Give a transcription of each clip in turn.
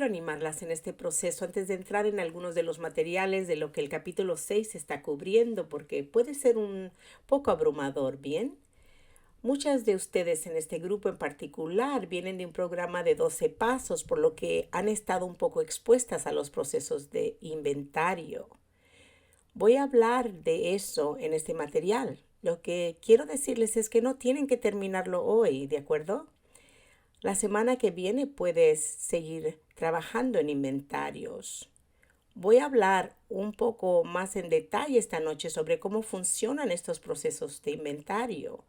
quiero animarlas en este proceso antes de entrar en algunos de los materiales de lo que el capítulo 6 está cubriendo, porque puede ser un poco abrumador, ¿bien? Muchas de ustedes en este grupo en particular vienen de un programa de 12 pasos, por lo que han estado un poco expuestas a los procesos de inventario. Voy a hablar de eso en este material. Lo que quiero decirles es que no tienen que terminarlo hoy, ¿de acuerdo? La semana que viene puedes seguir trabajando en inventarios. Voy a hablar un poco más en detalle esta noche sobre cómo funcionan estos procesos de inventario.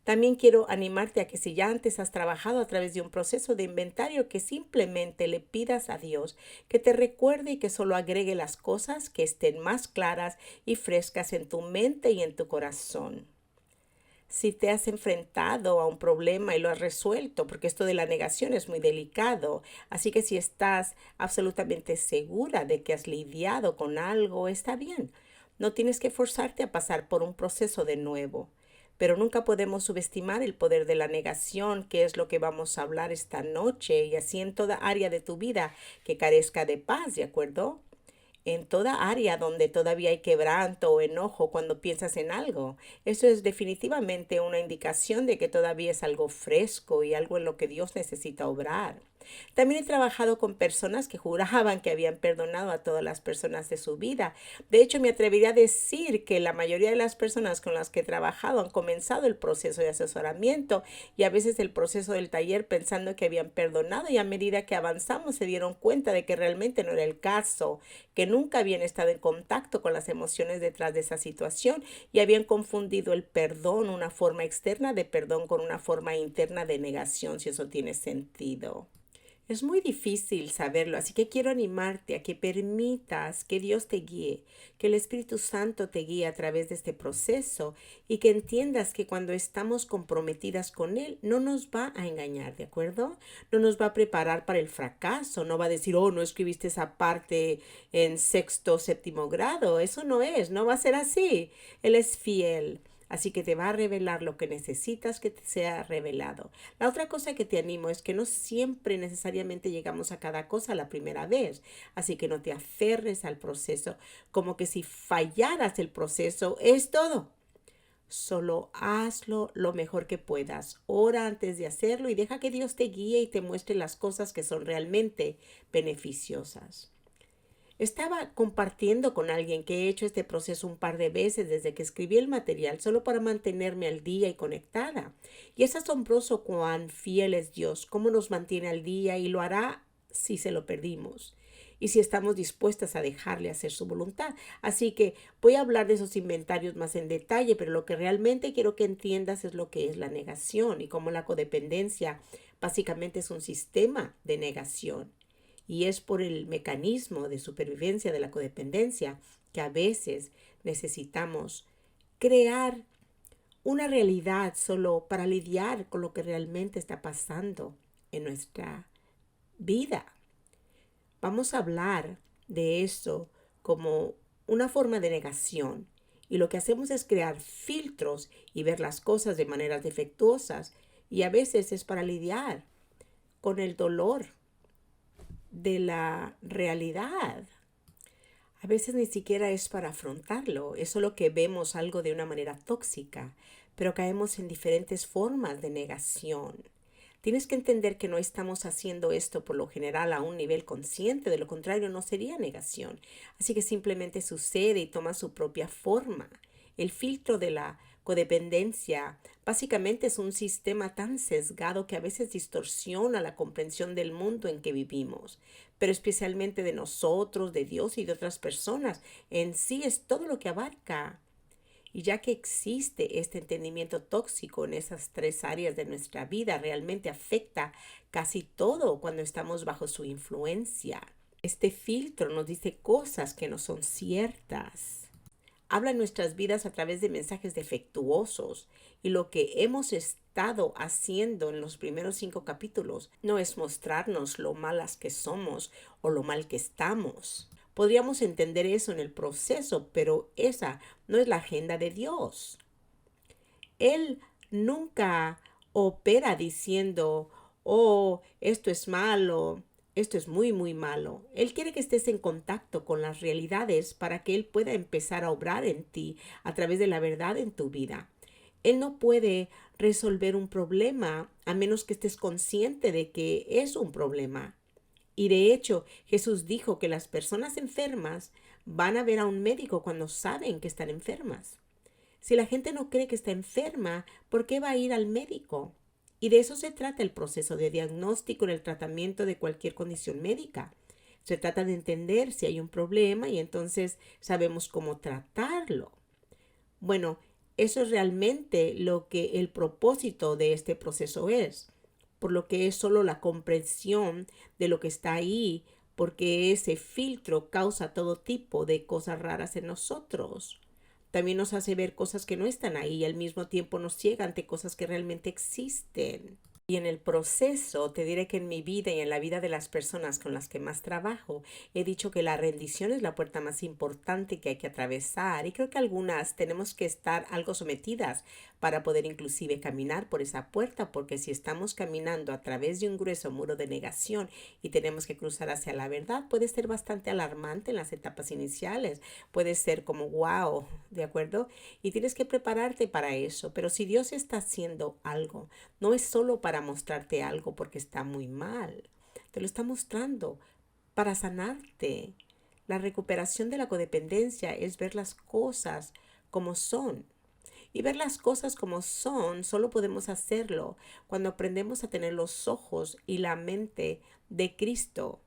También quiero animarte a que si ya antes has trabajado a través de un proceso de inventario, que simplemente le pidas a Dios que te recuerde y que solo agregue las cosas que estén más claras y frescas en tu mente y en tu corazón. Si te has enfrentado a un problema y lo has resuelto, porque esto de la negación es muy delicado, así que si estás absolutamente segura de que has lidiado con algo, está bien. No tienes que forzarte a pasar por un proceso de nuevo. Pero nunca podemos subestimar el poder de la negación, que es lo que vamos a hablar esta noche, y así en toda área de tu vida que carezca de paz, ¿de acuerdo? En toda área donde todavía hay quebranto o enojo cuando piensas en algo. Eso es definitivamente una indicación de que todavía es algo fresco y algo en lo que Dios necesita obrar. También he trabajado con personas que juraban que habían perdonado a todas las personas de su vida. De hecho, me atrevería a decir que la mayoría de las personas con las que he trabajado han comenzado el proceso de asesoramiento y a veces el proceso del taller pensando que habían perdonado, y a medida que avanzamos se dieron cuenta de que realmente no era el caso, que nunca habían estado en contacto con las emociones detrás de esa situación y habían confundido el perdón, una forma externa de perdón, con una forma interna de negación, si eso tiene sentido. Es muy difícil saberlo, así que quiero animarte a que permitas que Dios te guíe, que el Espíritu Santo te guíe a través de este proceso, y que entiendas que cuando estamos comprometidas con Él no nos va a engañar, ¿de acuerdo? No nos va a preparar para el fracaso, no va a decir, oh, no escribiste esa parte en sexto o séptimo grado. Eso no va a ser así. Él es fiel. Así que te va a revelar lo que necesitas que te sea revelado. La otra cosa que te animo es que no siempre necesariamente llegamos a cada cosa la primera vez. Así que no te aferres al proceso como que si fallaras el proceso es todo. Solo hazlo lo mejor que puedas. Ora antes de hacerlo y deja que Dios te guíe y te muestre las cosas que son realmente beneficiosas. Estaba compartiendo con alguien que he hecho este proceso un par de veces desde que escribí el material, solo para mantenerme al día y conectada. Y es asombroso cuán fiel es Dios, cómo nos mantiene al día, y lo hará si se lo perdimos y si estamos dispuestas a dejarle hacer su voluntad. Así que voy a hablar de esos inventarios más en detalle, pero lo que realmente quiero que entiendas es lo que es la negación y cómo la codependencia básicamente es un sistema de negación. Y es por el mecanismo de supervivencia de la codependencia que a veces necesitamos crear una realidad solo para lidiar con lo que realmente está pasando en nuestra vida. Vamos a hablar de eso como una forma de negación. Y lo que hacemos es crear filtros y ver las cosas de maneras defectuosas. Y a veces es para lidiar con el dolor de la realidad. A veces ni siquiera es para afrontarlo, es solo que vemos algo de una manera tóxica, pero caemos en diferentes formas de negación. Tienes que entender que no estamos haciendo esto por lo general a un nivel consciente, de lo contrario no sería negación. Así que simplemente sucede y toma su propia forma. El filtro de la codependencia básicamente es un sistema tan sesgado que a veces distorsiona la comprensión del mundo en que vivimos, pero especialmente de nosotros, de Dios y de otras personas. En sí es todo lo que abarca. Y ya que existe este entendimiento tóxico en esas tres áreas de nuestra vida, realmente afecta casi todo cuando estamos bajo su influencia. Este filtro nos dice cosas que no son ciertas. Habla en nuestras vidas a través de mensajes defectuosos, y lo que hemos estado haciendo en los primeros 5 capítulos no es mostrarnos lo malas que somos o lo mal que estamos. Podríamos entender eso en el proceso, pero esa no es la agenda de Dios. Él nunca opera diciendo, oh, esto es malo, Esto es muy, muy malo. Él quiere que estés en contacto con las realidades para que Él pueda empezar a obrar en ti a través de la verdad en tu vida. Él no puede resolver un problema a menos que estés consciente de que es un problema. Y de hecho, Jesús dijo que las personas enfermas van a ver a un médico cuando saben que están enfermas. Si la gente no cree que está enferma, ¿por qué va a ir al médico? Y de eso se trata el proceso de diagnóstico en el tratamiento de cualquier condición médica. Se trata de entender si hay un problema y entonces sabemos cómo tratarlo. Bueno, eso es realmente lo que el propósito de este proceso es, por lo que es solo la comprensión de lo que está ahí, porque ese filtro causa todo tipo de cosas raras en nosotros. También nos hace ver cosas que no están ahí y al mismo tiempo nos ciega ante cosas que realmente existen. Y en el proceso te diré que en mi vida y en la vida de las personas con las que más trabajo, he dicho que la rendición es la puerta más importante que hay que atravesar y creo que algunas tenemos que estar algo sometidas para poder inclusive caminar por esa puerta, porque si estamos caminando a través de un grueso muro de negación y tenemos que cruzar hacia la verdad, puede ser bastante alarmante en las etapas iniciales, puede ser como wow, ¿de acuerdo? Y tienes que prepararte para eso, pero si Dios está haciendo algo, no es solo para mostrarte algo porque está muy mal. Te lo está mostrando para sanarte. La recuperación de la codependencia es ver las cosas como son. Y ver las cosas como son, solo podemos hacerlo cuando aprendemos a tener los ojos y la mente de Cristo.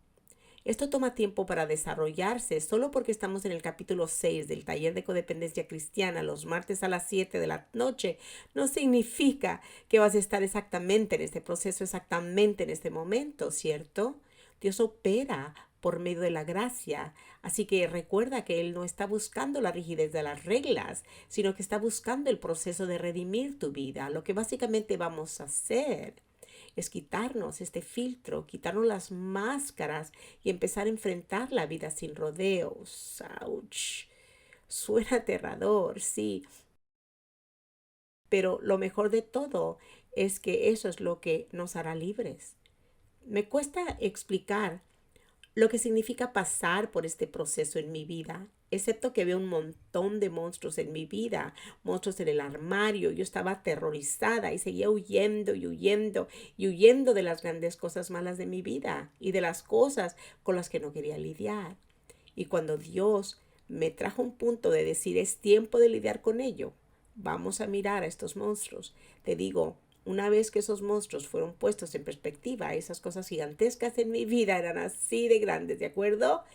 Esto toma tiempo para desarrollarse. Solo porque estamos en el capítulo 6 del taller de codependencia cristiana los martes a las 7 de la noche, no significa que vas a estar exactamente en este proceso, exactamente en este momento, ¿cierto? Dios opera por medio de la gracia. Así que recuerda que Él no está buscando la rigidez de las reglas, sino que está buscando el proceso de redimir tu vida. Lo que básicamente vamos a hacer es quitarnos este filtro, quitarnos las máscaras y empezar a enfrentar la vida sin rodeos. ¡Auch! Suena aterrador, sí, pero lo mejor de todo es que eso es lo que nos hará libres. Me cuesta explicar lo que significa pasar por este proceso en mi vida, excepto que veo un montón de monstruos en mi vida, monstruos en el armario. Yo estaba aterrorizada y seguía huyendo y huyendo y huyendo de las grandes cosas malas de mi vida y de las cosas con las que no quería lidiar. Y cuando Dios me trajo un punto de decir es tiempo de lidiar con ello, vamos a mirar a estos monstruos, te digo, una vez que esos monstruos fueron puestos en perspectiva, esas cosas gigantescas en mi vida eran así de grandes, ¿de acuerdo?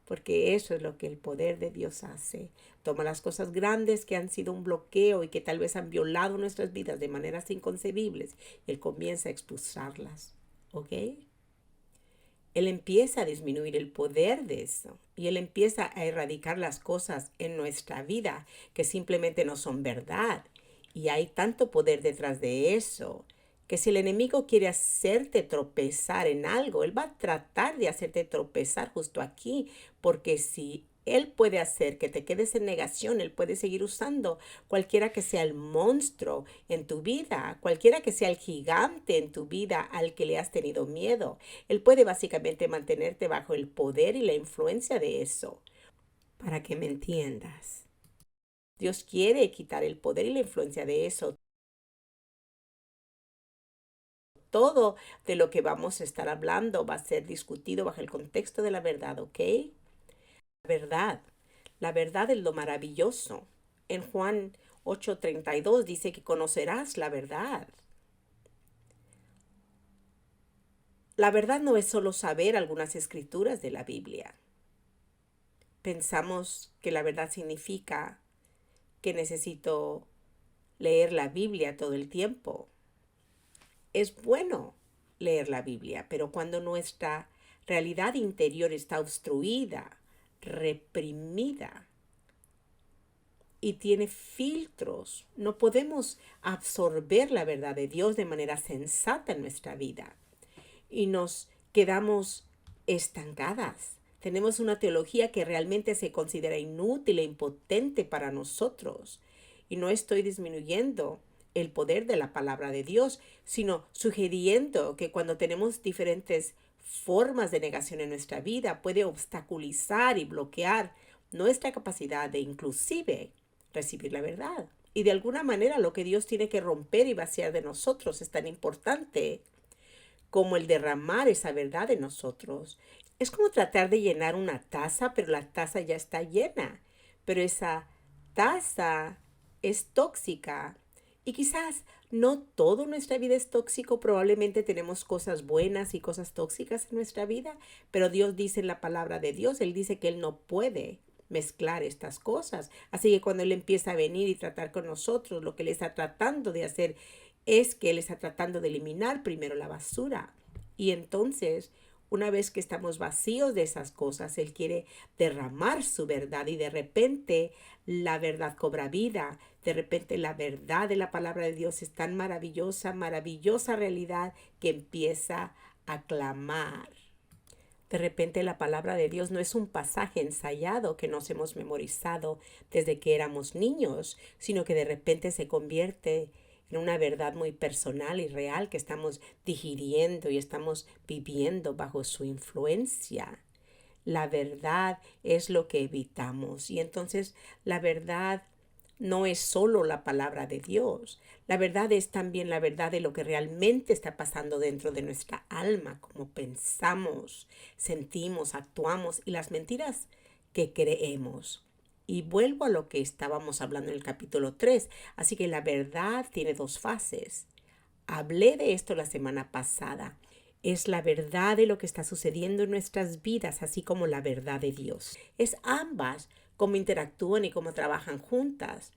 Porque eso es lo que el poder de Dios hace. Toma las cosas grandes que han sido un bloqueo y que tal vez han violado nuestras vidas de maneras inconcebibles y Él comienza a expulsarlas. ¿Ok? Él empieza a disminuir el poder de eso y Él empieza a erradicar las cosas en nuestra vida que simplemente no son verdad. Y hay tanto poder detrás de eso que si el enemigo quiere hacerte tropezar en algo, él va a tratar de hacerte tropezar justo aquí, porque si él puede hacer que te quedes en negación, él puede seguir usando cualquiera que sea el monstruo en tu vida, cualquiera que sea el gigante en tu vida al que le has tenido miedo. Él puede básicamente mantenerte bajo el poder y la influencia de eso, para que me entiendas. Dios quiere quitar el poder y la influencia de eso. Todo de lo que vamos a estar hablando va a ser discutido bajo el contexto de la verdad, ¿ok? Verdad. La verdad es lo maravilloso. En Juan 8:32 dice que conocerás la verdad. La verdad no es solo saber algunas escrituras de la Biblia. Pensamos que la verdad significa que necesito leer la Biblia todo el tiempo. Es bueno leer la Biblia, pero cuando nuestra realidad interior está obstruida, reprimida y tiene filtros, no podemos absorber la verdad de Dios de manera sensata en nuestra vida y nos quedamos estancadas. Tenemos una teología que realmente se considera inútil e impotente para nosotros. Y no estoy disminuyendo el poder de la palabra de Dios, sino sugiriendo que cuando tenemos diferentes formas de negación en nuestra vida, puede obstaculizar y bloquear nuestra capacidad de inclusive recibir la verdad. Y de alguna manera lo que Dios tiene que romper y vaciar de nosotros es tan importante como el derramar esa verdad en nosotros. Es como tratar de llenar una taza, pero la taza ya está llena. Pero esa taza es tóxica. Y quizás no todo en nuestra vida es tóxico, probablemente tenemos cosas buenas y cosas tóxicas en nuestra vida, pero Dios dice en la palabra de Dios, Él dice que Él no puede mezclar estas cosas. Así que cuando Él empieza a venir y tratar con nosotros, lo que Él está tratando de hacer es que Él está tratando de eliminar primero la basura. Y entonces, una vez que estamos vacíos de esas cosas, Él quiere derramar su verdad y de repente la verdad cobra vida. De repente la verdad de la palabra de Dios es tan maravillosa, maravillosa realidad que empieza a clamar. De repente la palabra de Dios no es un pasaje ensayado que nos hemos memorizado desde que éramos niños, sino que de repente se convierte en una verdad muy personal y real que estamos digiriendo y estamos viviendo bajo su influencia. La verdad es lo que evitamos y entonces la verdad no es solo la palabra de Dios. La verdad es también la verdad de lo que realmente está pasando dentro de nuestra alma, cómo pensamos, sentimos, actuamos y las mentiras que creemos. Y vuelvo a lo que estábamos hablando en el capítulo 3. Así que la verdad tiene dos fases. Hablé de esto la semana pasada. Es la verdad de lo que está sucediendo en nuestras vidas, así como la verdad de Dios. Es ambas cómo interactúan y cómo trabajan juntas.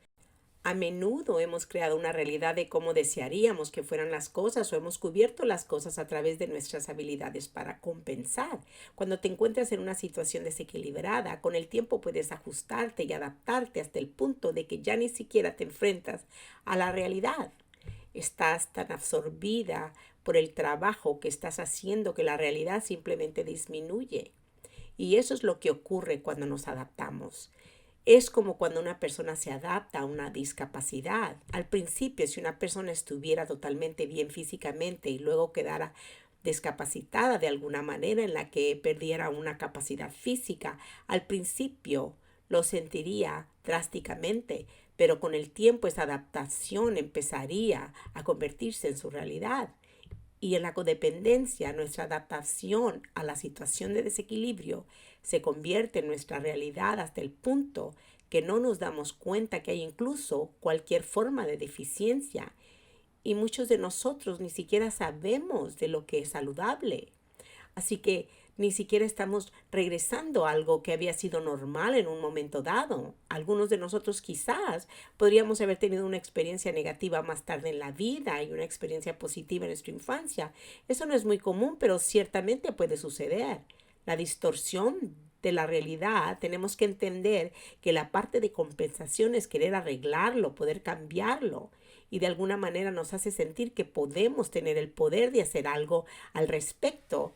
A menudo hemos creado una realidad de cómo desearíamos que fueran las cosas o hemos cubierto las cosas a través de nuestras habilidades para compensar. Cuando te encuentras en una situación desequilibrada, con el tiempo puedes ajustarte y adaptarte hasta el punto de que ya ni siquiera te enfrentas a la realidad. Estás tan absorbida por el trabajo que estás haciendo que la realidad simplemente disminuye. Y eso es lo que ocurre cuando nos adaptamos. Es como cuando una persona se adapta a una discapacidad. Al principio, si una persona estuviera totalmente bien físicamente y luego quedara discapacitada de alguna manera en la que perdiera una capacidad física, al principio lo sentiría drásticamente, pero con el tiempo esa adaptación empezaría a convertirse en su realidad. Y en la codependencia, nuestra adaptación a la situación de desequilibrio se convierte en nuestra realidad hasta el punto que no nos damos cuenta que hay incluso cualquier forma de deficiencia. Y muchos de nosotros ni siquiera sabemos de lo que es saludable. Así que ni siquiera estamos regresando a algo que había sido normal en un momento dado. Algunos de nosotros quizás podríamos haber tenido una experiencia negativa más tarde en la vida y una experiencia positiva en nuestra infancia. Eso no es muy común, pero ciertamente puede suceder. La distorsión de la realidad, tenemos que entender que la parte de compensación es querer arreglarlo, poder cambiarlo. Y de alguna manera nos hace sentir que podemos tener el poder de hacer algo al respecto,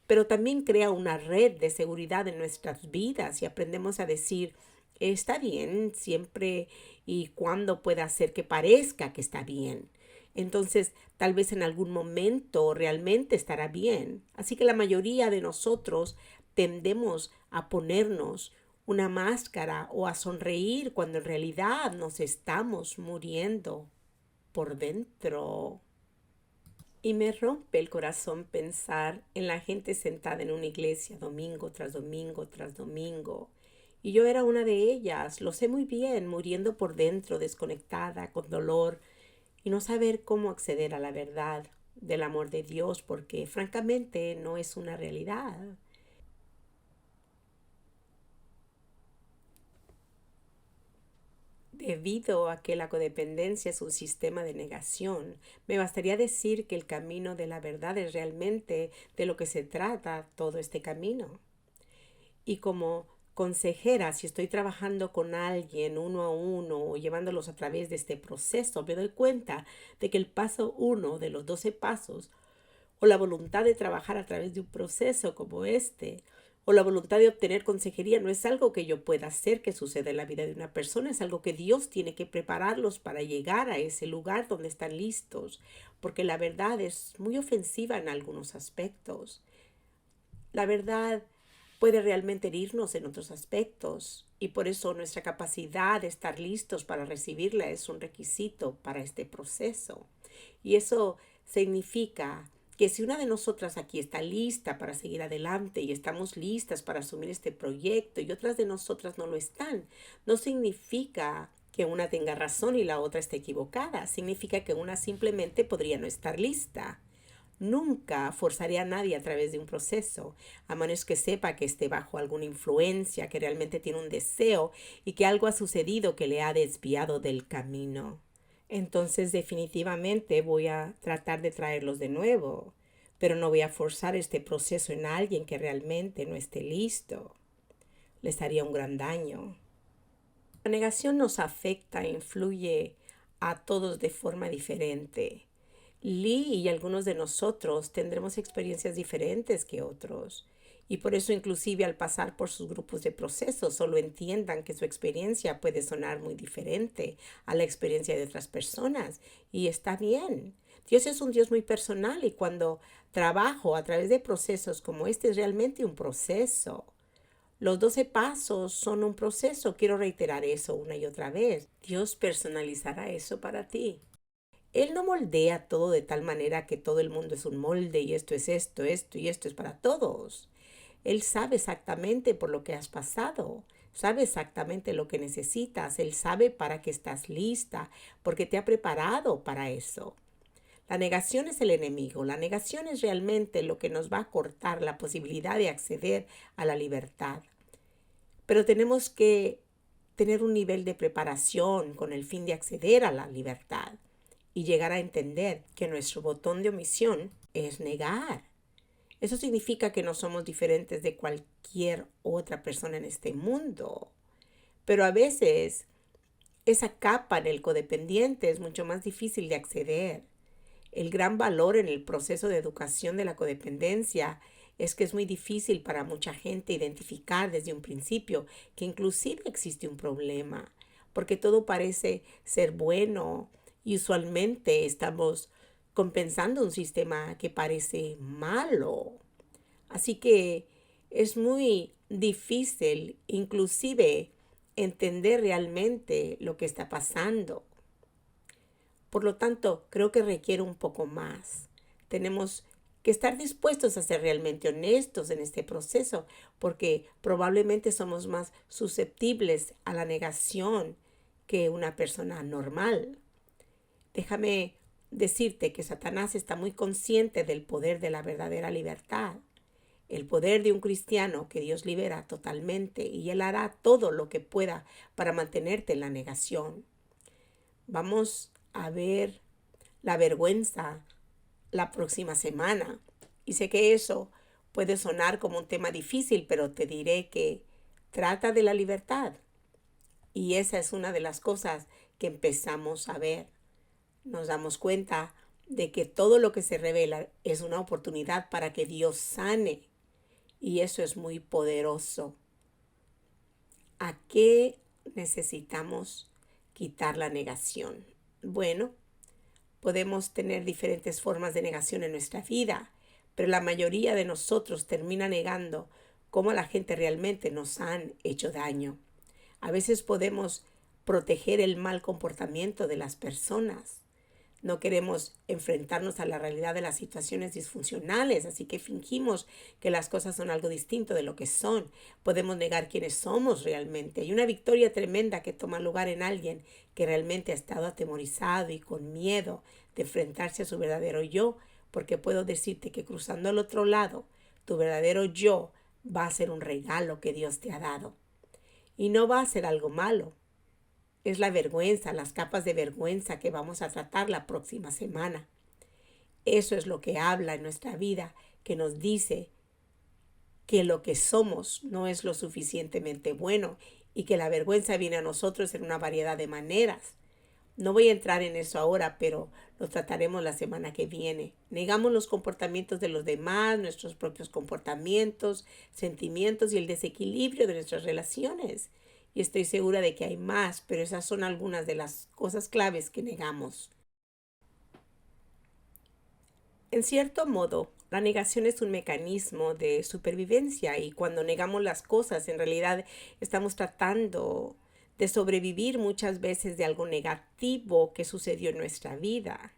pero también crea una red de seguridad en nuestras vidas y aprendemos a decir, está bien siempre y cuando pueda hacer que parezca que está bien. Entonces, tal vez en algún momento realmente estará bien. Así que la mayoría de nosotros tendemos a ponernos una máscara o a sonreír cuando en realidad nos estamos muriendo por dentro. Y me rompe el corazón pensar en la gente sentada en una iglesia domingo tras domingo tras domingo. Y yo era una de ellas, lo sé muy bien, muriendo por dentro, desconectada, con dolor, y no saber cómo acceder a la verdad del amor de Dios, porque francamente no es una realidad. Debido a que la codependencia es un sistema de negación, me bastaría decir que el camino de la verdad es realmente de lo que se trata todo este camino. Y como consejera, si estoy trabajando con alguien uno a uno o llevándolos a través de este proceso, me doy cuenta de que el paso uno de los 12 pasos o la voluntad de trabajar a través de un proceso como este, o la voluntad de obtener consejería, no es algo que yo pueda hacer que suceda en la vida de una persona, es algo que Dios tiene que prepararlos para llegar a ese lugar donde están listos, porque la verdad es muy ofensiva en algunos aspectos. La verdad puede realmente herirnos en otros aspectos y por eso nuestra capacidad de estar listos para recibirla es un requisito para este proceso. Y eso significa que si una de nosotras aquí está lista para seguir adelante y estamos listas para asumir este proyecto y otras de nosotras no lo están, no significa que una tenga razón y la otra esté equivocada. Significa que una simplemente podría no estar lista. Nunca forzaría a nadie a través de un proceso, a menos que sepa que esté bajo alguna influencia, que realmente tiene un deseo y que algo ha sucedido que le ha desviado del camino. Entonces definitivamente voy a tratar de traerlos de nuevo, pero no voy a forzar este proceso en alguien que realmente no esté listo. Les haría un gran daño. La negación nos afecta e influye a todos de forma diferente. Lee y algunos de nosotros tendremos experiencias diferentes que otros. Y por eso inclusive al pasar por sus grupos de proceso solo entiendan que su experiencia puede sonar muy diferente a la experiencia de otras personas. Y está bien. Dios es un Dios muy personal y cuando trabajo a través de procesos como este es realmente un proceso. Los 12 pasos son un proceso. Quiero reiterar eso una y otra vez. Dios personalizará eso para ti. Él no moldea todo de tal manera que todo el mundo es un molde y esto y esto es para todos. Él sabe exactamente por lo que has pasado, sabe exactamente lo que necesitas, Él sabe para qué estás lista, porque te ha preparado para eso. La negación es el enemigo, la negación es realmente lo que nos va a cortar la posibilidad de acceder a la libertad. Pero tenemos que tener un nivel de preparación con el fin de acceder a la libertad y llegar a entender que nuestro botón de omisión es negar. Eso significa que no somos diferentes de cualquier otra persona en este mundo. Pero a veces esa capa en el codependiente es mucho más difícil de acceder. El gran valor en el proceso de educación de la codependencia es que es muy difícil para mucha gente identificar desde un principio que inclusive existe un problema, porque todo parece ser bueno y usualmente estamos compensando un sistema que parece malo. Así que es muy difícil inclusive entender realmente lo que está pasando. Por lo tanto, creo que requiere un poco más. Tenemos que estar dispuestos a ser realmente honestos en este proceso, porque probablemente somos más susceptibles a la negación que una persona normal. Déjame decirte que Satanás está muy consciente del poder de la verdadera libertad, el poder de un cristiano que Dios libera totalmente y Él hará todo lo que pueda para mantenerte en la negación. Vamos a ver la vergüenza la próxima semana. Y sé que eso puede sonar como un tema difícil, pero te diré que trata de la libertad. Y esa es una de las cosas que empezamos a ver. Nos damos cuenta de que todo lo que se revela es una oportunidad para que Dios sane. Y eso es muy poderoso. ¿A qué necesitamos quitar la negación? Bueno, podemos tener diferentes formas de negación en nuestra vida, pero la mayoría de nosotros termina negando cómo la gente realmente nos han hecho daño. A veces podemos proteger el mal comportamiento de las personas. No queremos enfrentarnos a la realidad de las situaciones disfuncionales, así que fingimos que las cosas son algo distinto de lo que son. Podemos negar quiénes somos realmente. Hay una victoria tremenda que toma lugar en alguien que realmente ha estado atemorizado y con miedo de enfrentarse a su verdadero yo, porque puedo decirte que cruzando al otro lado, tu verdadero yo va a ser un regalo que Dios te ha dado. Y no va a ser algo malo. Es la vergüenza, las capas de vergüenza que vamos a tratar la próxima semana. Eso es lo que habla en nuestra vida, que nos dice que lo que somos no es lo suficientemente bueno y que la vergüenza viene a nosotros en una variedad de maneras. No voy a entrar en eso ahora, pero lo trataremos la semana que viene. Negamos los comportamientos de los demás, nuestros propios comportamientos, sentimientos y el desequilibrio de nuestras relaciones. Y estoy segura de que hay más, pero esas son algunas de las cosas claves que negamos. En cierto modo, la negación es un mecanismo de supervivencia y cuando negamos las cosas, en realidad estamos tratando de sobrevivir muchas veces de algo negativo que sucedió en nuestra vida.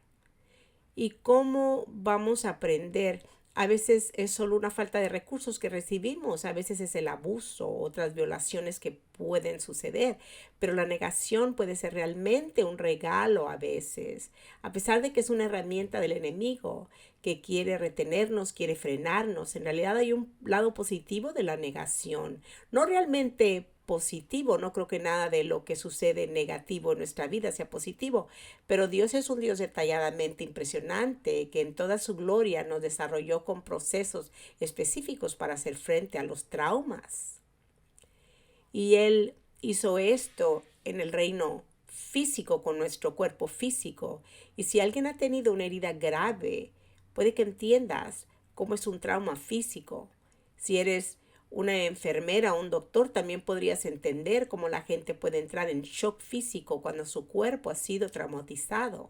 ¿Y cómo vamos a aprender? A veces es solo una falta de recursos que recibimos, a veces es el abuso, otras violaciones que pueden suceder, pero la negación puede ser realmente un regalo a veces, a pesar de que es una herramienta del enemigo que quiere retenernos, quiere frenarnos. En realidad hay un lado positivo de la negación, no realmente positivo, no creo que nada de lo que sucede negativo en nuestra vida sea positivo, pero Dios es un Dios detalladamente impresionante que en toda su gloria nos desarrolló con procesos específicos para hacer frente a los traumas. Y Él hizo esto en el reino físico con nuestro cuerpo físico. Y si alguien ha tenido una herida grave, puede que entiendas cómo es un trauma físico. Si eres una enfermera o un doctor, también podrías entender cómo la gente puede entrar en shock físico cuando su cuerpo ha sido traumatizado.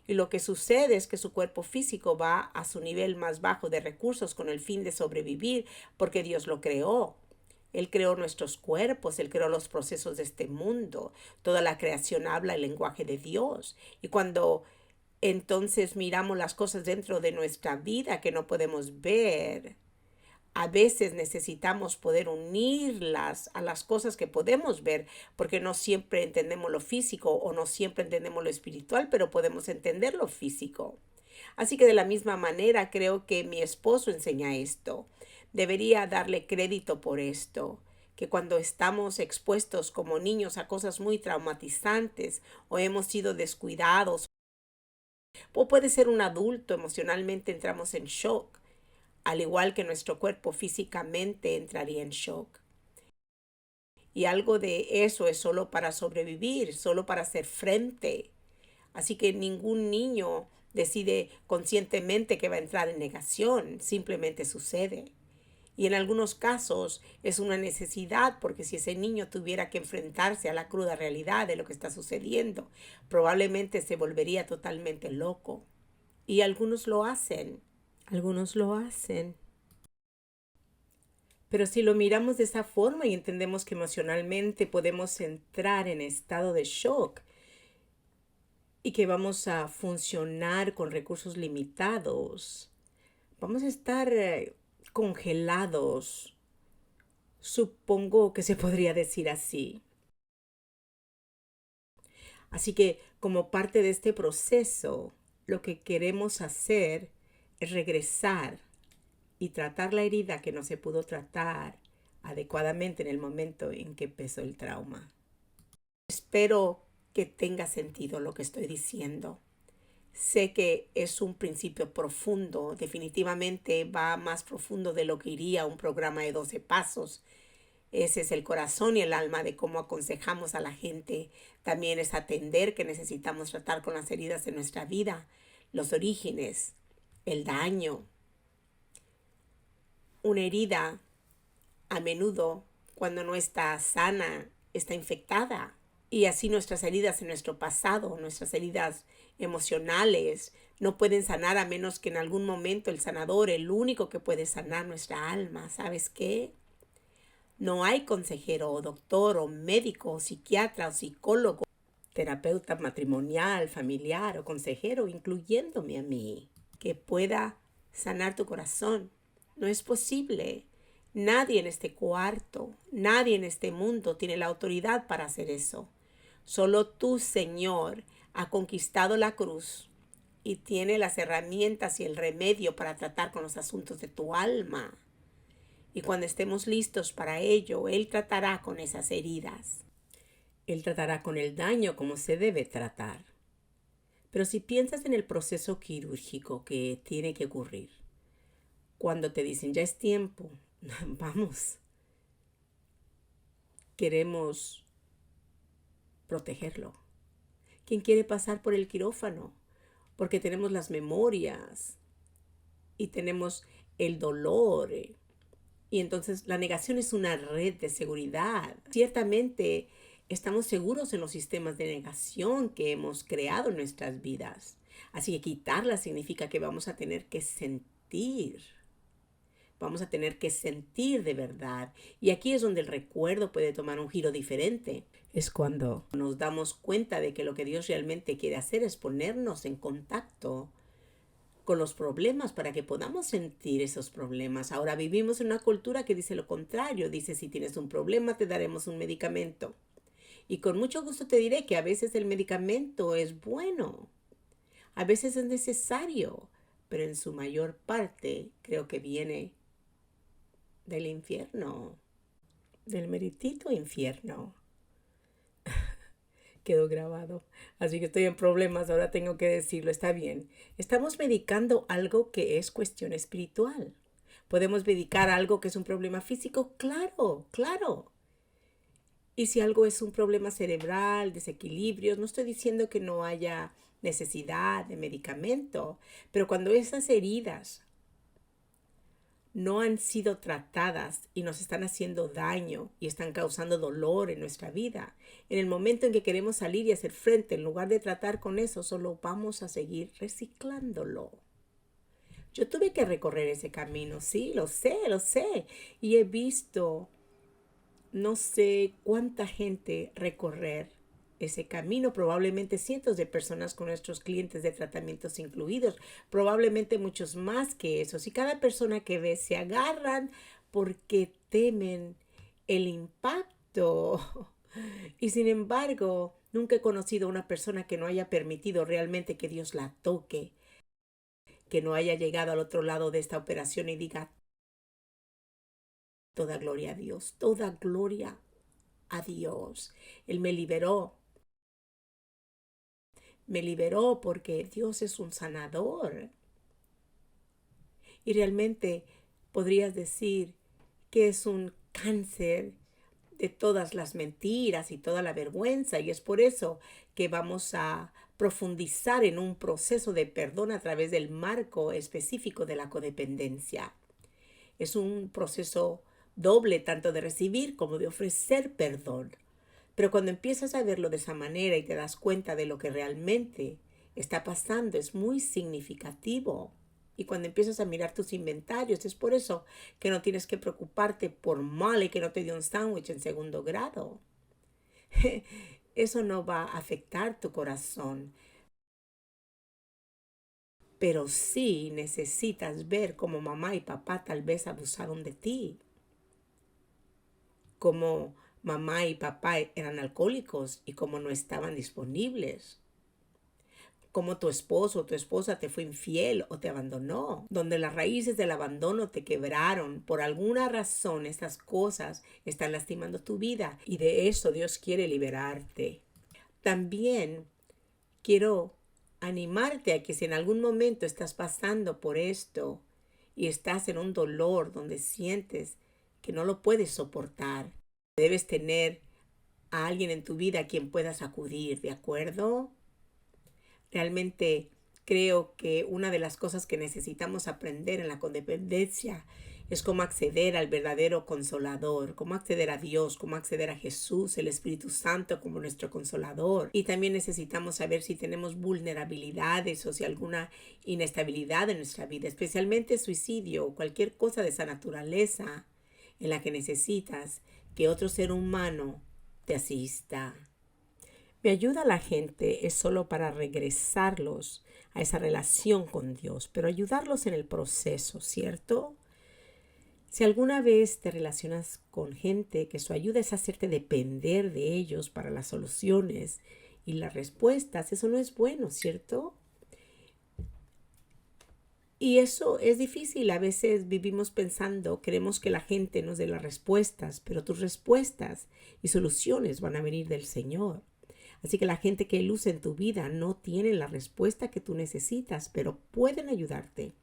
Y lo que sucede es que su cuerpo físico va a su nivel más bajo de recursos con el fin de sobrevivir porque Dios lo creó. Él creó nuestros cuerpos, Él creó los procesos de este mundo. Toda la creación habla el lenguaje de Dios. Y cuando entonces miramos las cosas dentro de nuestra vida que no podemos ver, a veces necesitamos poder unirlas a las cosas que podemos ver, porque no siempre entendemos lo físico o no siempre entendemos lo espiritual, pero podemos entender lo físico. Así que de la misma manera creo que mi esposo enseña esto. Debería darle crédito por esto, que cuando estamos expuestos como niños a cosas muy traumatizantes o hemos sido descuidados, o puede ser un adulto, emocionalmente entramos en shock, al igual que nuestro cuerpo físicamente entraría en shock. Y algo de eso es solo para sobrevivir, solo para hacer frente. Así que ningún niño decide conscientemente que va a entrar en negación, simplemente sucede. Y en algunos casos es una necesidad porque si ese niño tuviera que enfrentarse a la cruda realidad de lo que está sucediendo, probablemente se volvería totalmente loco. Y algunos lo hacen, algunos lo hacen. Pero si lo miramos de esa forma y entendemos que emocionalmente podemos entrar en estado de shock y que vamos a funcionar con recursos limitados, vamos a estar congelados, supongo que se podría decir así. Así que como parte de este proceso, lo que queremos hacer es regresar y tratar la herida que no se pudo tratar adecuadamente en el momento en que empezó el trauma. Espero que tenga sentido lo que estoy diciendo. Sé que es un principio profundo, definitivamente va más profundo de lo que iría un programa de 12 pasos. Ese es el corazón y el alma de cómo aconsejamos a la gente. También es atender que necesitamos tratar con las heridas de nuestra vida, los orígenes, el daño. Una herida, a menudo, cuando no está sana, está infectada. Y así nuestras heridas en nuestro pasado, nuestras heridas emocionales, no pueden sanar a menos que en algún momento el sanador, el único que puede sanar nuestra alma, ¿sabes qué? No hay consejero o doctor o médico o psiquiatra o psicólogo, terapeuta matrimonial, familiar o consejero, incluyéndome a mí, que pueda sanar tu corazón. No es posible. Nadie en este cuarto, nadie en este mundo tiene la autoridad para hacer eso. Solo tú, Señor, ha conquistado la cruz y tiene las herramientas y el remedio para tratar con los asuntos de tu alma. Y cuando estemos listos para ello, Él tratará con esas heridas. Él tratará con el daño como se debe tratar. Pero si piensas en el proceso quirúrgico que tiene que ocurrir, cuando te dicen ya es tiempo, vamos, queremos protegerlo. ¿Quién quiere pasar por el quirófano? Porque tenemos las memorias y tenemos el dolor. Y entonces la negación es una red de seguridad. Ciertamente estamos seguros en los sistemas de negación que hemos creado en nuestras vidas. Así que quitarla significa que vamos a tener que sentir. Vamos a tener que sentir de verdad. Y aquí es donde el recuerdo puede tomar un giro diferente. Es cuando nos damos cuenta de que lo que Dios realmente quiere hacer es ponernos en contacto con los problemas para que podamos sentir esos problemas. Ahora vivimos en una cultura que dice lo contrario. Dice, si tienes un problema te daremos un medicamento. Y con mucho gusto te diré que a veces el medicamento es bueno. A veces es necesario. Pero en su mayor parte creo que viene del infierno, del meritito infierno. Quedó grabado. Así que estoy en problemas, ahora tengo que decirlo, está bien. Estamos medicando algo que es cuestión espiritual. ¿Podemos medicar algo que es un problema físico? Claro, claro. Y si algo es un problema cerebral, desequilibrios, no estoy diciendo que no haya necesidad de medicamento, pero cuando esas heridas no han sido tratadas y nos están haciendo daño y están causando dolor en nuestra vida, en el momento en que queremos salir y hacer frente, en lugar de tratar con eso, solo vamos a seguir reciclándolo. Yo tuve que recorrer ese camino, sí, lo sé. Y he visto no sé cuánta gente recorrer ese camino, probablemente cientos de personas con nuestros clientes de tratamientos incluidos, probablemente muchos más que esos. Y cada persona que ve se agarran porque temen el impacto. Y sin embargo, nunca he conocido a una persona que no haya permitido realmente que Dios la toque, que no haya llegado al otro lado de esta operación y diga, toda gloria a Dios, toda gloria a Dios. Él me liberó. Me liberó porque Dios es un sanador. Y realmente podrías decir que es un cáncer de todas las mentiras y toda la vergüenza. Y es por eso que vamos a profundizar en un proceso de perdón a través del marco específico de la codependencia. Es un proceso doble, tanto de recibir como de ofrecer perdón. Pero cuando empiezas a verlo de esa manera y te das cuenta de lo que realmente está pasando, es muy significativo. Y cuando empiezas a mirar tus inventarios, es por eso que no tienes que preocuparte por Molly que no te dio un sándwich en segundo grado. Eso no va a afectar tu corazón. Pero sí necesitas ver cómo mamá y papá tal vez abusaron de ti. Cómo mamá y papá eran alcohólicos y cómo no estaban disponibles. Cómo tu esposo o tu esposa te fue infiel o te abandonó, donde las raíces del abandono te quebraron. Por alguna razón estas cosas están lastimando tu vida y de eso Dios quiere liberarte. También quiero animarte a que si en algún momento estás pasando por esto y estás en un dolor donde sientes que no lo puedes soportar, debes tener a alguien en tu vida a quien puedas acudir, ¿de acuerdo? Realmente creo que una de las cosas que necesitamos aprender en la codependencia es cómo acceder al verdadero consolador, cómo acceder a Dios, cómo acceder a Jesús, el Espíritu Santo como nuestro consolador. Y también necesitamos saber si tenemos vulnerabilidades o si alguna inestabilidad en nuestra vida, especialmente suicidio o cualquier cosa de esa naturaleza en la que necesitas que otro ser humano te asista. Mi ayuda a la gente es solo para regresarlos a esa relación con Dios, pero ayudarlos en el proceso, ¿cierto? Si alguna vez te relacionas con gente que su ayuda es hacerte depender de ellos para las soluciones y las respuestas, eso no es bueno, ¿cierto? Y eso es difícil. A veces vivimos pensando, queremos que la gente nos dé las respuestas, pero tus respuestas y soluciones van a venir del Señor. Así que la gente que luce en tu vida no tiene la respuesta que tú necesitas, pero pueden ayudarte.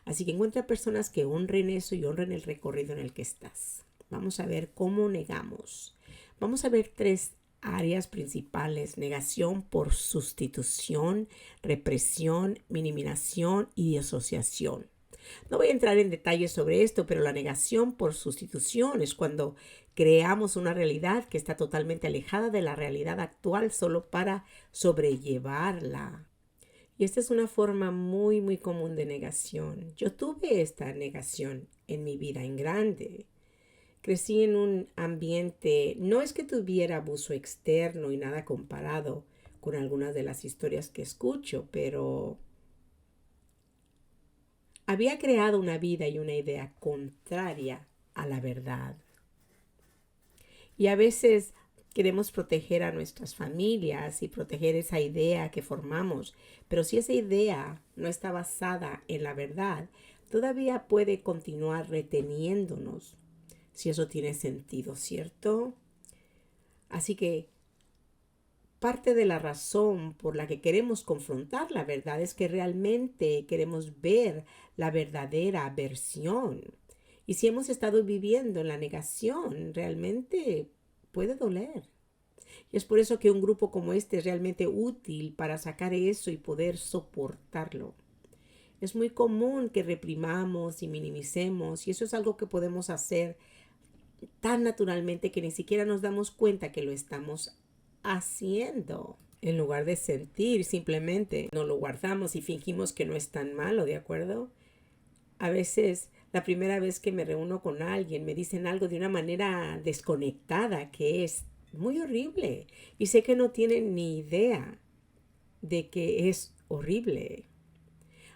Así que encuentra personas que honren eso y honren el recorrido en el que estás. Vamos a ver cómo negamos. Vamos a ver 3 áreas principales: negación por sustitución, represión, minimización y disociación. No voy a entrar en detalles sobre esto, pero la negación por sustitución es cuando creamos una realidad que está totalmente alejada de la realidad actual solo para sobrellevarla. Y esta es una forma muy, muy común de negación. Yo tuve esta negación en mi vida en grande. Crecí en un ambiente, no es que tuviera abuso externo y nada comparado con algunas de las historias que escucho, pero había creado una vida y una idea contraria a la verdad. Y a veces queremos proteger a nuestras familias y proteger esa idea que formamos, pero si esa idea no está basada en la verdad, todavía puede continuar reteniéndonos, si eso tiene sentido, ¿cierto? Así que parte de la razón por la que queremos confrontar la verdad es que realmente queremos ver la verdadera versión. Y si hemos estado viviendo en la negación, realmente puede doler. Y es por eso que un grupo como este es realmente útil para sacar eso y poder soportarlo. Es muy común que reprimamos y minimicemos, y eso es algo que podemos hacer tan naturalmente que ni siquiera nos damos cuenta que lo estamos haciendo. En lugar de sentir, simplemente no lo guardamos y fingimos que no es tan malo, ¿de acuerdo? A veces, la primera vez que me reúno con alguien, me dicen algo de una manera desconectada que es muy horrible. Y sé que no tienen ni idea de que es horrible.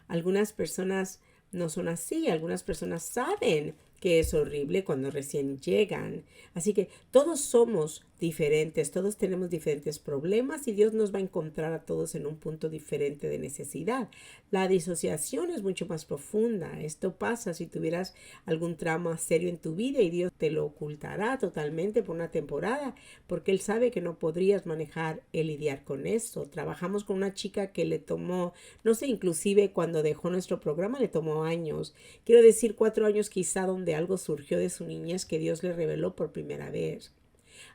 Algunas personas no son así, algunas personas saben que es horrible cuando recién llegan. Así que todos somos diferentes, todos tenemos diferentes problemas y Dios nos va a encontrar a todos en un punto diferente de necesidad. La disociación es mucho más profunda. Esto pasa si tuvieras algún trauma serio en tu vida y Dios te lo ocultará totalmente por una temporada porque Él sabe que no podrías manejar el lidiar con eso. Trabajamos con una chica que le tomó, no sé, inclusive cuando dejó nuestro programa le tomó años. Quiero decir 4 años quizá donde algo surgió de su niñez que Dios le reveló por primera vez.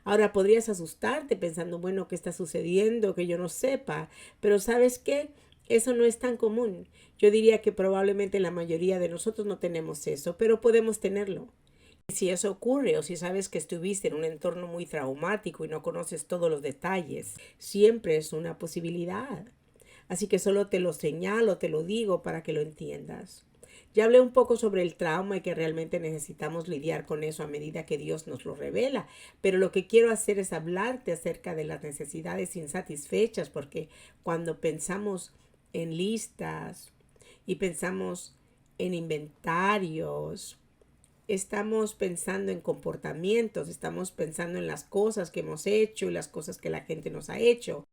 Ahora podrías asustarte pensando, bueno, ¿qué está sucediendo? Que yo no sepa. Pero ¿sabes qué? Eso no es tan común. Yo diría que probablemente la mayoría de nosotros no tenemos eso, pero podemos tenerlo. Y si eso ocurre o si sabes que estuviste en un entorno muy traumático y no conoces todos los detalles, siempre es una posibilidad. Así que solo te lo señalo, te lo digo para que lo entiendas. Ya hablé un poco sobre el trauma y que realmente necesitamos lidiar con eso a medida que Dios nos lo revela, pero lo que quiero hacer es hablarte acerca de las necesidades insatisfechas, porque cuando pensamos en listas y pensamos en inventarios, estamos pensando en comportamientos, estamos pensando en las cosas que hemos hecho y las cosas que la gente nos ha hecho.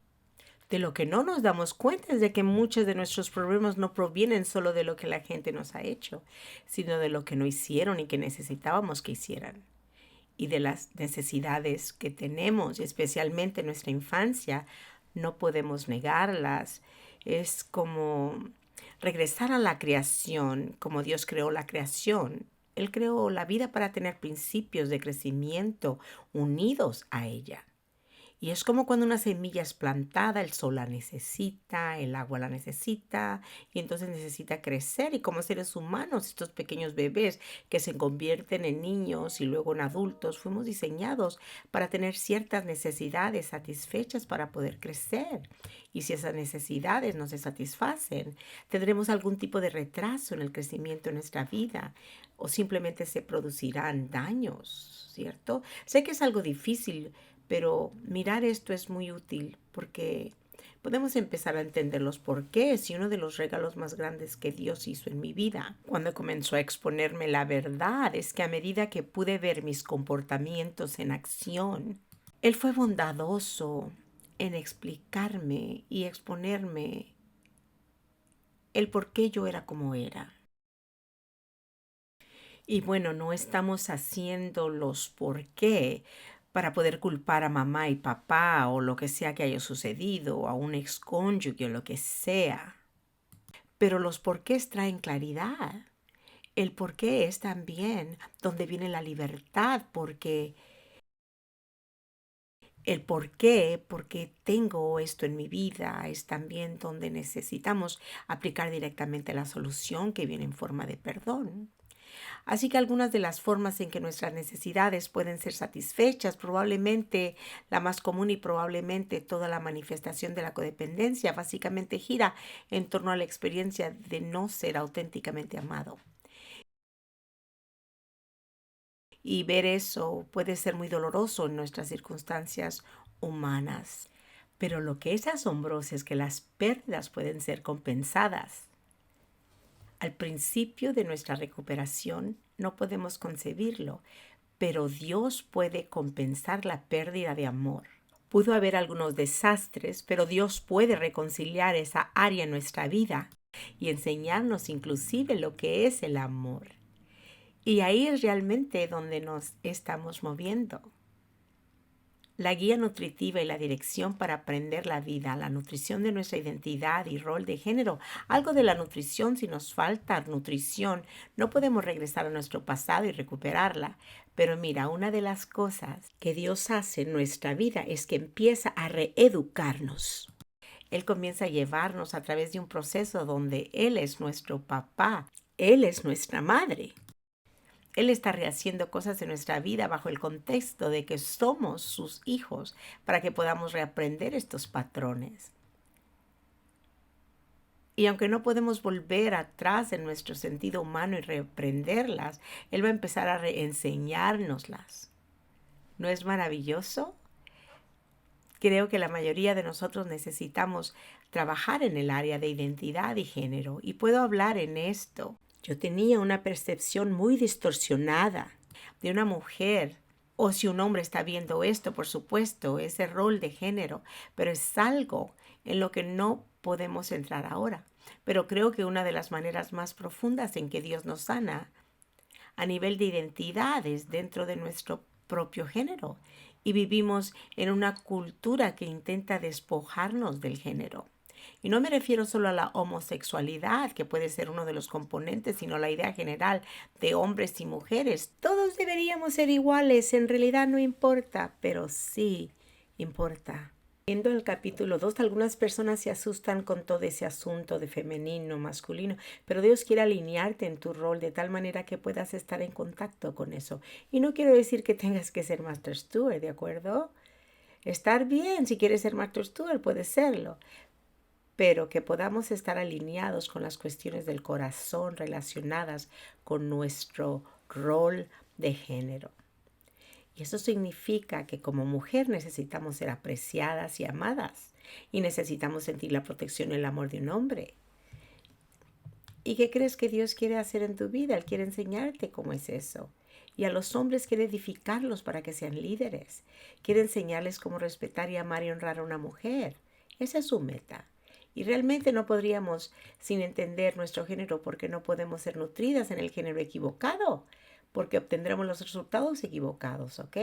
De lo que no nos damos cuenta es de que muchos de nuestros problemas no provienen solo de lo que la gente nos ha hecho, sino de lo que no hicieron y que necesitábamos que hicieran. Y de las necesidades que tenemos, especialmente en nuestra infancia, no podemos negarlas. Es como regresar a la creación, como Dios creó la creación. Él creó la vida para tener principios de crecimiento unidos a ella. Y es como cuando una semilla es plantada, el sol la necesita, el agua la necesita, y entonces necesita crecer. Y como seres humanos, estos pequeños bebés que se convierten en niños y luego en adultos, fuimos diseñados para tener ciertas necesidades satisfechas para poder crecer. Y si esas necesidades no se satisfacen, tendremos algún tipo de retraso en el crecimiento de nuestra vida o simplemente se producirán daños, ¿cierto? Sé que es algo difícil, pero mirar esto es muy útil porque podemos empezar a entender los porqués y uno de los regalos más grandes que Dios hizo en mi vida cuando comenzó a exponerme la verdad es que a medida que pude ver mis comportamientos en acción, Él fue bondadoso en explicarme y exponerme el por qué yo era como era. Y bueno, no estamos haciendo los por qué para poder culpar a mamá y papá o lo que sea que haya sucedido, o a un excónyuge o lo que sea. Pero los porqués traen claridad. El por qué es también donde viene la libertad, porque el por qué tengo esto en mi vida, es también donde necesitamos aplicar directamente la solución que viene en forma de perdón. Así que algunas de las formas en que nuestras necesidades pueden ser satisfechas, probablemente la más común y probablemente toda la manifestación de la codependencia, básicamente gira en torno a la experiencia de no ser auténticamente amado. Y ver eso puede ser muy doloroso en nuestras circunstancias humanas. Pero lo que es asombroso es que las pérdidas pueden ser compensadas. Al principio de nuestra recuperación no podemos concebirlo, pero Dios puede compensar la pérdida de amor. Pudo haber algunos desastres, pero Dios puede reconciliar esa área en nuestra vida y enseñarnos inclusive lo que es el amor. Y ahí es realmente donde nos estamos moviendo. La guía nutritiva y la dirección para aprender la vida, la nutrición de nuestra identidad y rol de género. Algo de la nutrición, si nos falta nutrición, no podemos regresar a nuestro pasado y recuperarla. Pero mira, una de las cosas que Dios hace en nuestra vida es que empieza a reeducarnos. Él comienza a llevarnos a través de un proceso donde Él es nuestro papá, Él es nuestra madre. Él está rehaciendo cosas en nuestra vida bajo el contexto de que somos sus hijos para que podamos reaprender estos patrones. Y aunque no podemos volver atrás en nuestro sentido humano y reaprenderlas, Él va a empezar a reenseñárnoslas. ¿No es maravilloso? Creo que la mayoría de nosotros necesitamos trabajar en el área de identidad y género, y puedo hablar en esto. Yo tenía una percepción muy distorsionada de una mujer, o si un hombre está viendo esto, por supuesto, ese rol de género, pero es algo en lo que no podemos entrar ahora. Pero creo que una de las maneras más profundas en que Dios nos sana a nivel de identidades dentro de nuestro propio género. Y vivimos en una cultura que intenta despojarnos del género. Y no me refiero solo a la homosexualidad, que puede ser uno de los componentes, sino a la idea general de hombres y mujeres. Todos deberíamos ser iguales, en realidad no importa, pero sí importa. Viendo el capítulo 2, algunas personas se asustan con todo ese asunto de femenino, masculino, pero Dios quiere alinearte en tu rol de tal manera que puedas estar en contacto con eso. Y no quiero decir que tengas que ser Master Steward, ¿de acuerdo? Estar bien, si quieres ser Master Steward, puedes serlo, pero que podamos estar alineados con las cuestiones del corazón relacionadas con nuestro rol de género. Y eso significa que como mujer necesitamos ser apreciadas y amadas. Y necesitamos sentir la protección y el amor de un hombre. ¿Y qué crees que Dios quiere hacer en tu vida? Él quiere enseñarte cómo es eso. Y a los hombres quiere edificarlos para que sean líderes. Quiere enseñarles cómo respetar y amar y honrar a una mujer. Esa es su meta. Y realmente no podríamos, sin entender nuestro género, porque no podemos ser nutridas en el género equivocado, porque obtendremos los resultados equivocados, ¿ok?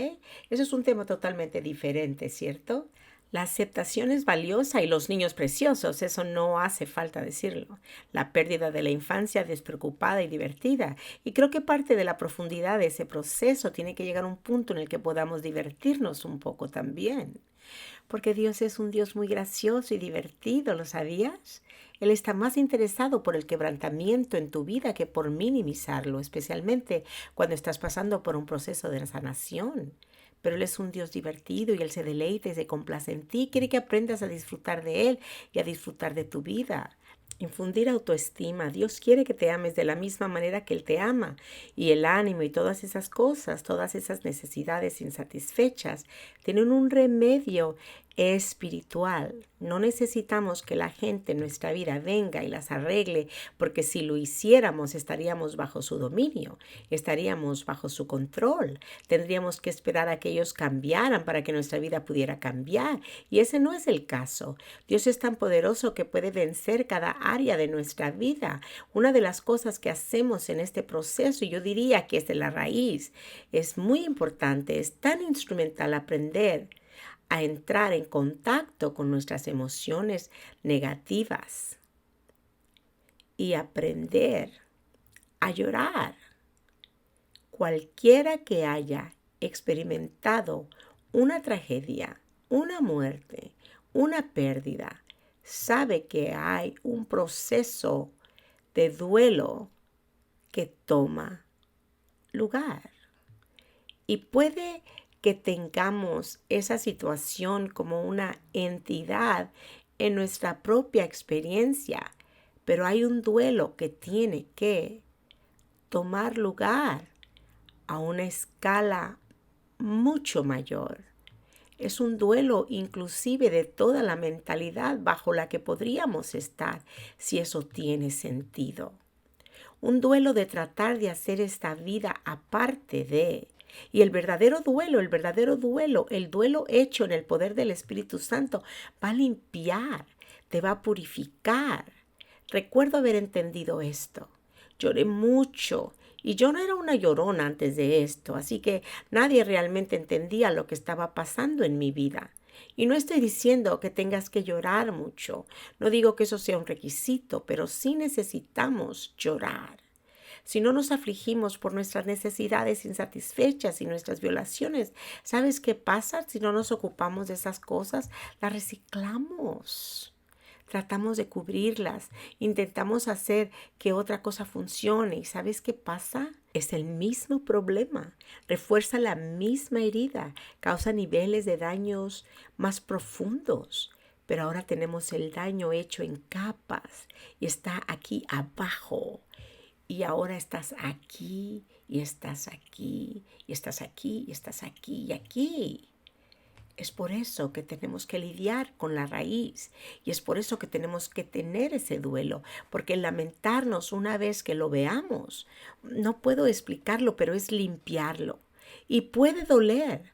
Eso es un tema totalmente diferente, ¿cierto? La aceptación es valiosa y los niños preciosos, eso no hace falta decirlo. La pérdida de la infancia despreocupada y divertida. Y creo que parte de la profundidad de ese proceso tiene que llegar a un punto en el que podamos divertirnos un poco también. Porque Dios es un Dios muy gracioso y divertido, ¿lo sabías? Él está más interesado por el quebrantamiento en tu vida que por minimizarlo, especialmente cuando estás pasando por un proceso de sanación. Pero Él es un Dios divertido y Él se deleita y se complace en ti. Quiere que aprendas a disfrutar de Él y a disfrutar de tu vida. Infundir autoestima. Dios quiere que te ames de la misma manera que Él te ama. Y el ánimo y todas esas cosas, todas esas necesidades insatisfechas, tienen un remedio espiritual. No necesitamos que la gente en nuestra vida venga y las arregle, porque si lo hiciéramos estaríamos bajo su dominio, estaríamos bajo su control. Tendríamos que esperar a que ellos cambiaran para que nuestra vida pudiera cambiar. Y ese no es el caso. Dios es tan poderoso que puede vencer cada área de nuestra vida. Una de las cosas que hacemos en este proceso, y yo diría que es de la raíz, es muy importante, es tan instrumental aprender a entrar en contacto con nuestras emociones negativas y aprender a llorar. Cualquiera que haya experimentado una tragedia, una muerte, una pérdida, sabe que hay un proceso de duelo que toma lugar. Y puede que tengamos esa situación como una entidad en nuestra propia experiencia, pero hay un duelo que tiene que tomar lugar a una escala mucho mayor. Es un duelo inclusive de toda la mentalidad bajo la que podríamos estar, si eso tiene sentido. Un duelo de tratar de hacer esta vida aparte de. Y el verdadero duelo, el duelo hecho en el poder del Espíritu Santo, va a limpiar, te va a purificar. Recuerdo haber entendido esto. Lloré mucho y yo no era una llorona antes de esto, así que nadie realmente entendía lo que estaba pasando en mi vida. Y no estoy diciendo que tengas que llorar mucho, no digo que eso sea un requisito, pero sí necesitamos llorar. Si no nos afligimos por nuestras necesidades insatisfechas y nuestras violaciones, ¿sabes qué pasa? Si no nos ocupamos de esas cosas, las reciclamos. Tratamos de cubrirlas, intentamos hacer que otra cosa funcione. ¿Y sabes qué pasa? Es el mismo problema, refuerza la misma herida, causa niveles de daños más profundos. Pero ahora tenemos el daño hecho en capas y está aquí abajo. Y ahora estás aquí, y estás aquí, y estás aquí, y estás aquí, y aquí. Es por eso que tenemos que lidiar con la raíz y es por eso que tenemos que tener ese duelo, porque lamentarnos una vez que lo veamos, no puedo explicarlo, pero es limpiarlo y puede doler.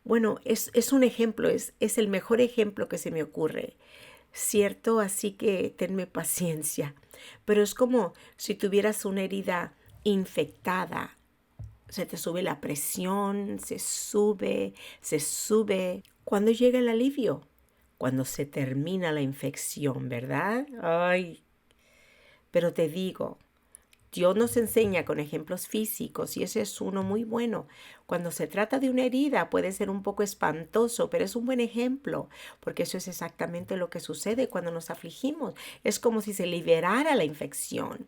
Bueno, es un ejemplo, es el mejor ejemplo que se me ocurre, ¿cierto? Así que tenme paciencia, pero es como si tuvieras una herida infectada. Se te sube la presión, se sube, se sube. ¿Cuándo llega el alivio? Cuando se termina la infección, ¿verdad? Ay, pero te digo, Dios nos enseña con ejemplos físicos y ese es uno muy bueno. Cuando se trata de una herida puede ser un poco espantoso, pero es un buen ejemplo, porque eso es exactamente lo que sucede cuando nos afligimos. Es como si se liberara la infección.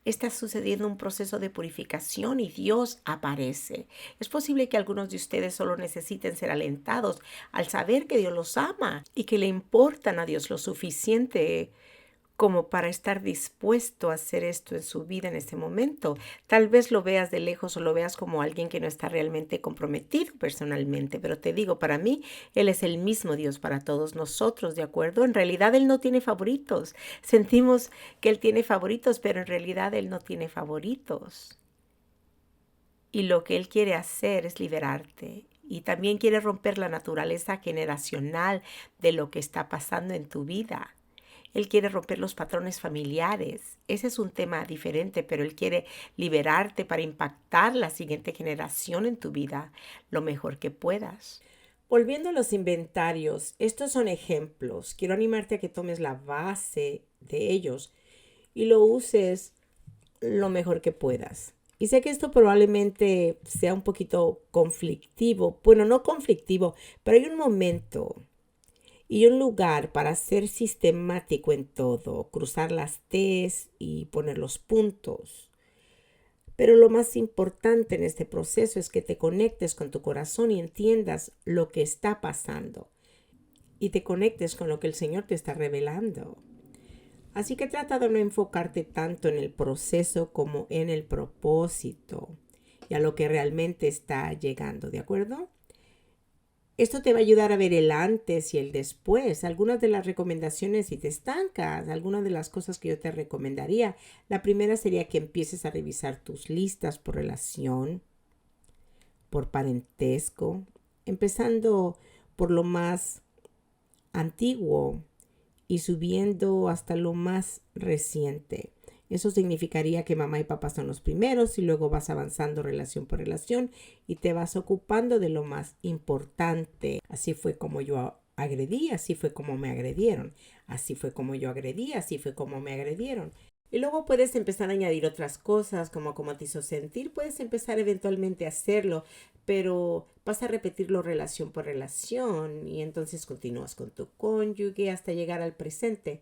Está sucediendo un proceso de purificación y Dios aparece. Es posible que algunos de ustedes solo necesiten ser alentados al saber que Dios los ama y que le importan a Dios lo suficiente como para estar dispuesto a hacer esto en su vida en este momento. Tal vez lo veas de lejos o lo veas como alguien que no está realmente comprometido personalmente, pero te digo, para mí, Él es el mismo Dios para todos nosotros, ¿de acuerdo? En realidad Él no tiene favoritos. Sentimos que Él tiene favoritos, pero en realidad Él no tiene favoritos. Y lo que Él quiere hacer es liberarte. Y también quiere romper la naturaleza generacional de lo que está pasando en tu vida. Él quiere romper los patrones familiares. Ese es un tema diferente, pero Él quiere liberarte para impactar la siguiente generación en tu vida lo mejor que puedas. Volviendo a los inventarios, estos son ejemplos. Quiero animarte a que tomes la base de ellos y lo uses lo mejor que puedas. Y sé que esto probablemente sea un poquito conflictivo. Bueno, no conflictivo, pero hay un momento y un lugar para ser sistemático en todo, cruzar las T's y poner los puntos. Pero lo más importante en este proceso es que te conectes con tu corazón y entiendas lo que está pasando y te conectes con lo que el Señor te está revelando. Así que trata de no enfocarte tanto en el proceso como en el propósito y a lo que realmente está llegando, ¿de acuerdo? Esto te va a ayudar a ver el antes y el después. Algunas de las recomendaciones si te estancas, algunas de las cosas que yo te recomendaría. La primera sería que empieces a revisar tus listas por relación, por parentesco, empezando por lo más antiguo y subiendo hasta lo más reciente. Eso significaría que mamá y papá son los primeros y luego vas avanzando relación por relación y te vas ocupando de lo más importante. Así fue como yo agredí, así fue como me agredieron. Así fue como yo agredí, así fue como me agredieron. Y luego puedes empezar a añadir otras cosas, como cómo te hizo sentir. Puedes empezar eventualmente a hacerlo, pero vas a repetirlo relación por relación y entonces continúas con tu cónyuge hasta llegar al presente.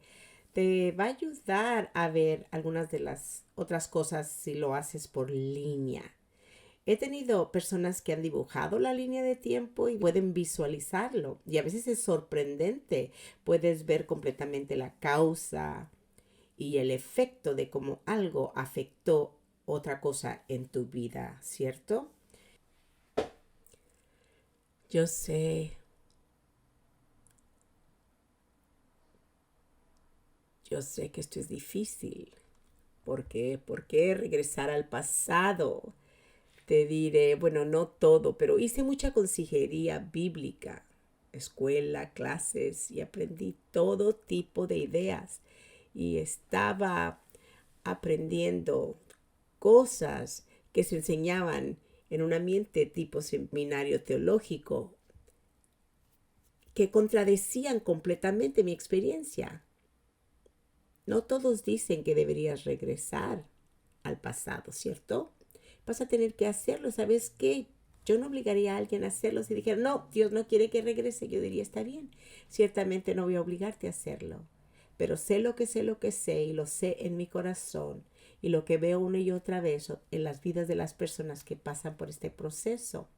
Te va a ayudar a ver algunas de las otras cosas si lo haces por línea. He tenido personas que han dibujado la línea de tiempo y pueden visualizarlo. Y a veces es sorprendente. Puedes ver completamente la causa y el efecto de cómo algo afectó otra cosa en tu vida, ¿cierto? Yo sé que esto es difícil. ¿Por qué? ¿Por qué regresar al pasado? Te diré, bueno, no todo, pero hice mucha consejería bíblica, escuela, clases y aprendí todo tipo de ideas. Y estaba aprendiendo cosas que se enseñaban en un ambiente tipo seminario teológico que contradecían completamente mi experiencia. No todos dicen que deberías regresar al pasado, ¿cierto? Vas a tener que hacerlo. ¿Sabes qué? Yo no obligaría a alguien a hacerlo. Si dijera, no, Dios no quiere que regrese, yo diría, está bien. Ciertamente no voy a obligarte a hacerlo. Pero sé lo que sé y lo sé en mi corazón y lo que veo una y otra vez en las vidas de las personas que pasan por este proceso.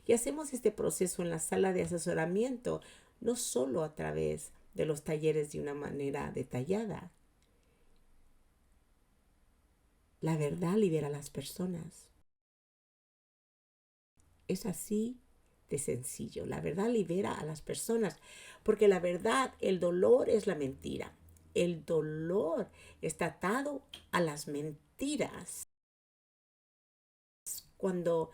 Y hacemos este proceso en la sala de asesoramiento, no solo a través de los talleres de una manera detallada. La verdad libera a las personas. Es así de sencillo. La verdad libera a las personas, porque la verdad, el dolor es la mentira. El dolor está atado a las mentiras. Cuando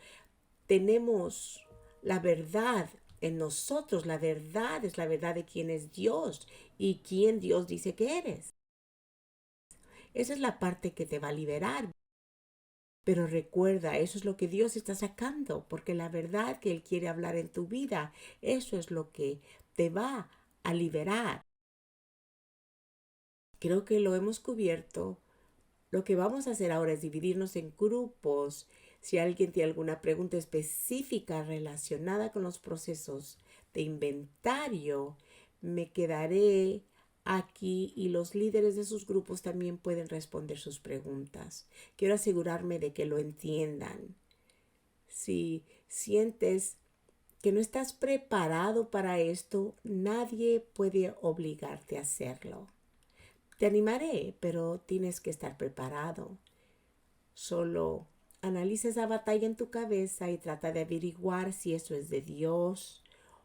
tenemos la verdad en nosotros, la verdad es la verdad de quién es Dios y quién Dios dice que eres. Esa es la parte que te va a liberar. Pero recuerda, eso es lo que Dios está sacando, porque la verdad que Él quiere hablar en tu vida, eso es lo que te va a liberar. Creo que lo hemos cubierto. Lo que vamos a hacer ahora es dividirnos en grupos. Si alguien tiene alguna pregunta específica relacionada con los procesos de inventario, me quedaré aquí y los líderes de sus grupos también pueden responder sus preguntas. Quiero asegurarme de que lo entiendan. Si sientes que no estás preparado para esto, nadie puede obligarte a hacerlo. Te animaré, pero tienes que estar preparado. Solo analiza esa batalla en tu cabeza y trata de averiguar si eso es de Dios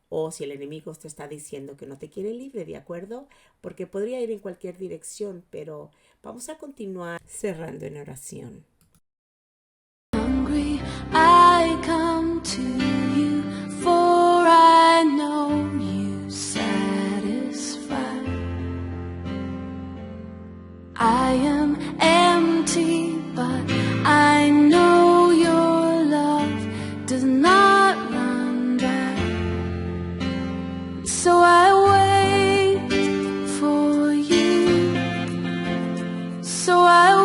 o si el enemigo te está diciendo que no te quiere libre, ¿de acuerdo? Porque podría ir en cualquier dirección, pero vamos a continuar cerrando en oración. Hungry, I come to you, for I know you satisfy. I am empty, but I know your love does not run dry. So I wait for you. So I